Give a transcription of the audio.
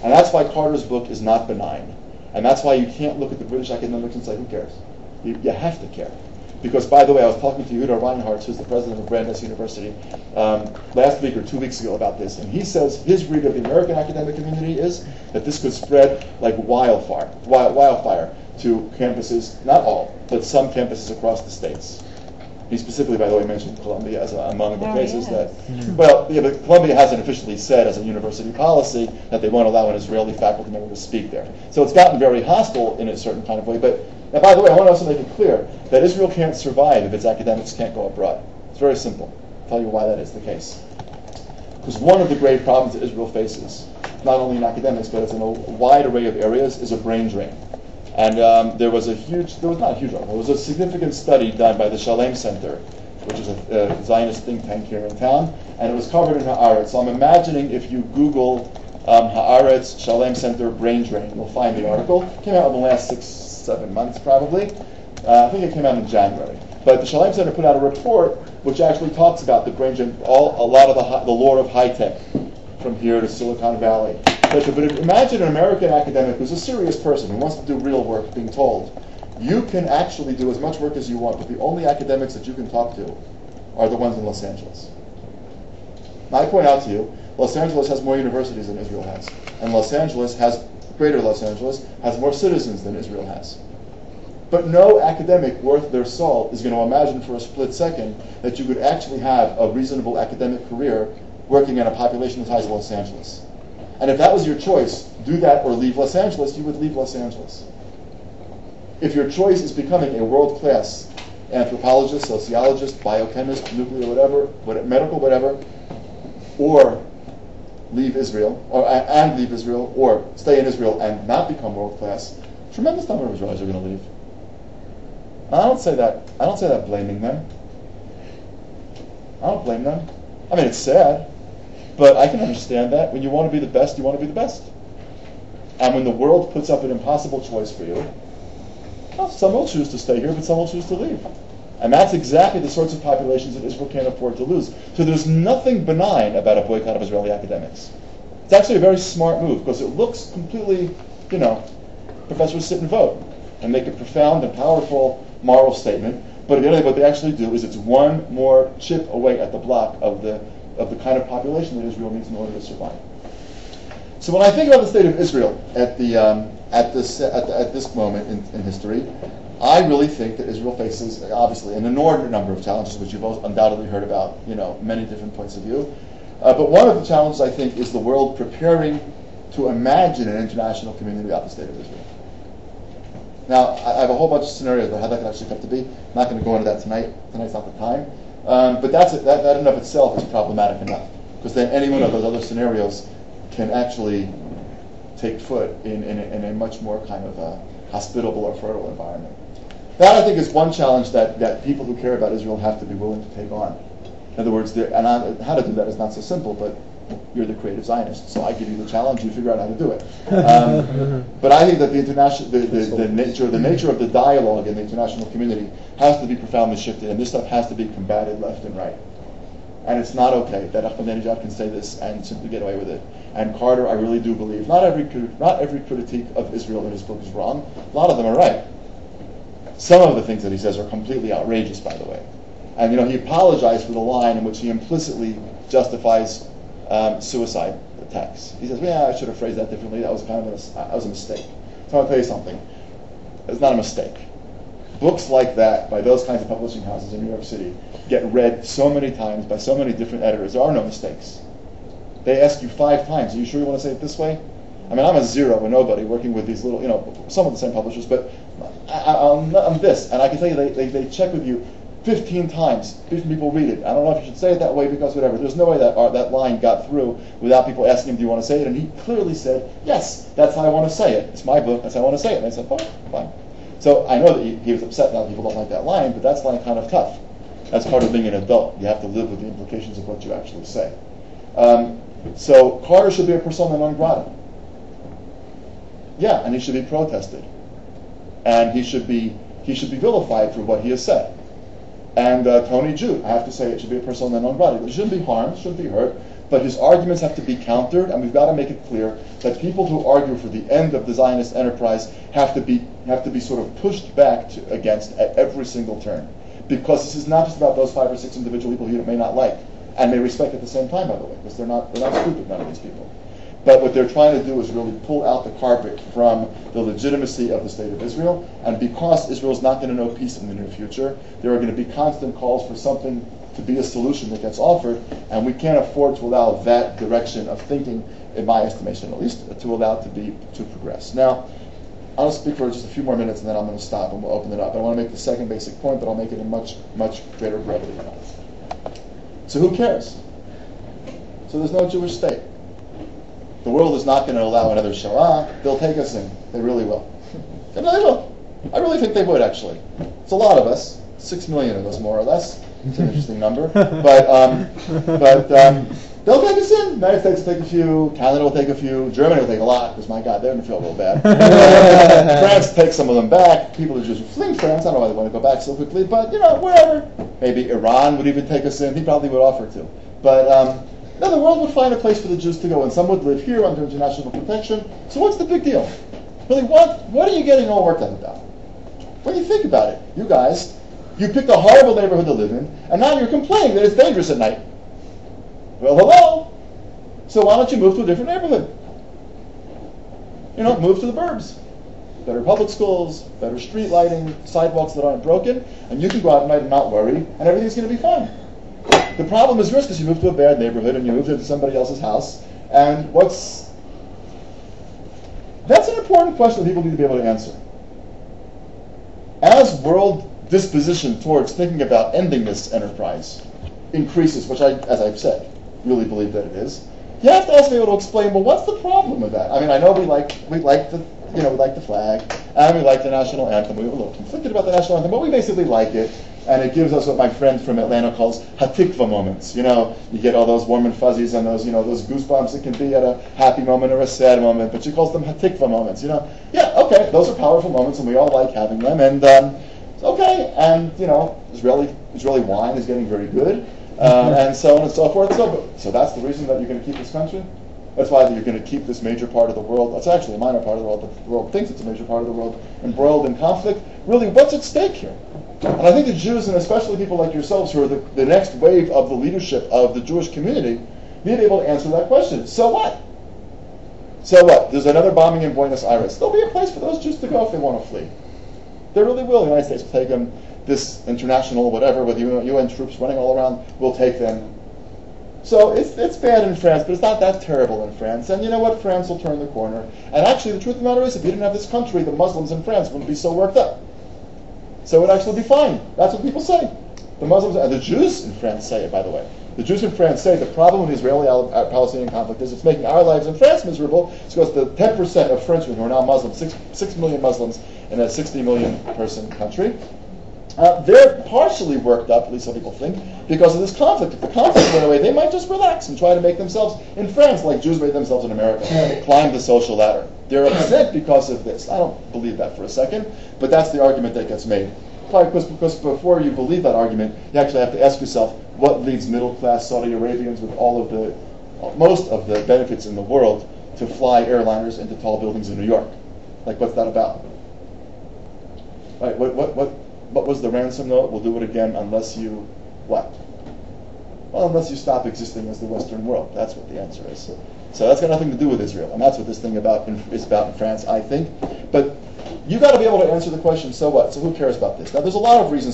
And that's why Carter's book is not benign. And that's why you can't look at the British academics and say, who cares? You have to care. Because, by the way, I was talking to Yehuda Reinhardt, who's the president of Brandeis University, last week or 2 weeks ago about this. And he says his read of the American academic community is that this could spread like wildfire to campuses, not all, but some campuses across the states. He specifically, by the way, mentioned Columbia as among the places that, well, yeah, but Columbia hasn't officially said as a university policy that they won't allow an Israeli faculty member to speak there. So it's gotten very hostile in a certain kind of way. But, and by the way, I want to also make it clear that Israel can't survive if its academics can't go abroad. It's very simple. I'll tell you why that is the case. Because one of the great problems that Israel faces, not only in academics, but it's in a wide array of areas, is a brain drain. And there was a significant study done by the Shalem Center, which is a Zionist think tank here in town, and it was covered in Haaretz. So I'm imagining if you Google Haaretz Shalem Center brain drain, you'll find the article. It came out in the last 6-7 months probably. I think it came out in January. But the Shalem Center put out a report which actually talks about the brain drain, a lot of the lore of high tech, from here to Silicon Valley. But imagine an American academic who's a serious person who wants to do real work being told, you can actually do as much work as you want, but the only academics that you can talk to are the ones in Los Angeles. Now I point out to you, Los Angeles has more universities than Israel has. And Greater Los Angeles has more citizens than Israel has. But no academic worth their salt is going to imagine for a split second that you could actually have a reasonable academic career working in a population the size of Los Angeles. And if that was your choice, do that or leave Los Angeles, you would leave Los Angeles. If your choice is becoming a world-class anthropologist, sociologist, biochemist, nuclear whatever, medical whatever, or leave Israel, or stay in Israel and not become world-class, tremendous number of Israelis are going to leave. I don't say that blaming them. I don't blame them. I mean, it's sad. But I can understand that. When you want to be the best, you want to be the best. And when the world puts up an impossible choice for you, well, some will choose to stay here, but some will choose to leave. And that's exactly the sorts of populations that Israel can't afford to lose. So there's nothing benign about a boycott of Israeli academics. It's actually a very smart move, because it looks completely, professors sit and vote and make a profound and powerful moral statement. But at the end of the day, what they actually do is it's one more chip away at the block of the kind of population that Israel needs in order to survive. So when I think about the state of Israel at this moment in history, I really think that Israel faces obviously an inordinate number of challenges, which you've undoubtedly heard about, many different points of view. But one of the challenges I think is the world preparing to imagine an international community about the state of Israel. Now, I have a whole bunch of scenarios about how that could actually come to be. I'm not going to go into that tonight. Tonight's not the time. But that in and of itself is problematic enough, because then any one of those other scenarios can actually take foot in a much more kind of hospitable or fertile environment. That, I think, is one challenge that people who care about Israel have to be willing to take on. In other words, how to do that is not so simple, but you're the creative Zionist, so I give you the challenge, you figure out how to do it. But I think that the nature of the dialogue in the international community has to be profoundly shifted, and this stuff has to be combated left and right. And it's not okay that Ahmadinejad can say this and simply get away with it. And Carter, I really do believe, not every critique of Israel in his book is wrong. A lot of them are right. Some of the things that he says are completely outrageous, by the way. And he apologized for the line in which he implicitly justifies suicide attacks. He says, "Yeah, I should have phrased that differently. That was a mistake." So I'll tell you something. It's not a mistake. Books like that by those kinds of publishing houses in New York City get read so many times by so many different editors. There are no mistakes. They ask you 5 times, "Are you sure you want to say it this way?" I mean, I'm a zero, a nobody, working with these little, some of the same publishers, but I'm this, and I can tell you they check with you 15 times. 15 people read it. I don't know if you should say it that way because whatever. There's no way that line got through without people asking him, "Do you want to say it?" And he clearly said, "Yes, that's how I want to say it. It's my book. That's how I want to say it." And I said, "Fine." So I know that he was upset now people don't like that line, but that's line kind of tough. That's part of being an adult. You have to live with the implications of what you actually say. So Carter should be a persona non grata. Yeah, and he should be protested. And he should be vilified for what he has said. And Tony Jude, I have to say, it should be a persona non grata. It shouldn't be harmed, shouldn't be hurt, But his arguments have to be countered, and we've got to make it clear that people who argue for the end of the Zionist enterprise have to be sort of pushed back against at every single turn. Because this is not just about those 5 or 6 individual people you may not like, and may respect at the same time, by the way, because they're not stupid, none of these people. But what they're trying to do is really pull out the carpet from the legitimacy of the State of Israel, and because Israel's not going to know peace in the near future, there are going to be constant calls for something to be a solution that gets offered, and we can't afford to allow that direction of thinking, in my estimation at least, to allow it to progress. Now, I'll speak for just a few more minutes and then I'm going to stop and we'll open it up. I want to make the second basic point, but I'll make it in much, much greater brevity. So who cares? So there's no Jewish state. The world is not going to allow another Shoah. They'll take us in. They really will. They really will. I really think they would, actually. It's a lot of us. 6 million of us, more or less. It's an interesting number. But they'll take us in. The United States will take a few. Canada will take a few. Germany will take a lot, because, my God, they're going to feel real bad. France takes some of them back. People are just fleeing France. I don't know why they want to go back so quickly, but, wherever. Maybe Iran would even take us in. He probably would offer to. But no, the world would find a place for the Jews to go, and some would live here under international protection. So what's the big deal? Really, what are you getting all worked up about? When you think about it, you guys, you picked a horrible neighborhood to live in, and now you're complaining that it's dangerous at night. Well, hello. So why don't you move to a different neighborhood? Move to the burbs. Better public schools, better street lighting, sidewalks that aren't broken, and you can go out at night and not worry, and everything's going to be fine. The problem is yours because you moved to a bad neighborhood and you moved into somebody else's house, and that's an important question that people need to be able to answer. As world disposition towards thinking about ending this enterprise increases, which I, as I've said, really believe that it is, you have to also be able to explain, well, what's the problem with that? I mean, I know we like the flag, and we like the national anthem. We were a little conflicted about the national anthem, but we basically like it, and it gives us what my friend from Atlanta calls hatikva moments. You get all those warm and fuzzies and those, those goosebumps it can be at a happy moment or a sad moment, but she calls them hatikva moments. Yeah, okay, those are powerful moments, and we all like having them, and okay, and Israeli wine is getting very good, and so on and so forth. So that's the reason that you're going to keep this country. That's why you're going to keep this major part of the world. That's actually a minor part of the world, but the world thinks it's a major part of the world, embroiled in conflict. Really, what's at stake here? And I think the Jews, and especially people like yourselves, who are the next wave of the leadership of the Jewish community, need to be able to answer that question. So what? So what? There's another bombing in Buenos Aires. There'll be a place for those Jews to go if they want to flee. They really will. The United States will take them. This international whatever, with UN troops running all around, will take them. So it's bad in France, but it's not that terrible in France. And you know what? France will turn the corner. And actually, the truth of the matter is, if you didn't have this country, the Muslims in France wouldn't be so worked up. So it would actually be fine. That's what people say. The Muslims and the Jews in France say it, by the way. The Jews in France say the problem with the Israeli-Palestinian conflict is it's making our lives in France miserable. It's because the 10% of Frenchmen who are now Muslims, 6 million Muslims in a 60 million person country, they're partially worked up, at least some people think, because of this conflict. If the conflict went away, they might just relax and try to make themselves, in France, like Jews made themselves in America, climb the social ladder. They're upset because of this. I don't believe that for a second, but that's the argument that gets made. Probably because before you believe that argument, you actually have to ask yourself, what leads middle-class Saudi Arabians with most of the benefits in the world to fly airliners into tall buildings in New York? Like, what's that about? Right, what was the ransom note? We'll do it again unless you what? Well, unless you stop existing as the Western world. That's what the answer is. So that's got nothing to do with Israel, and that's what this thing is about in France, I think. But you got to be able to answer the question, so what? So who cares about this? Now, there's a lot of reasons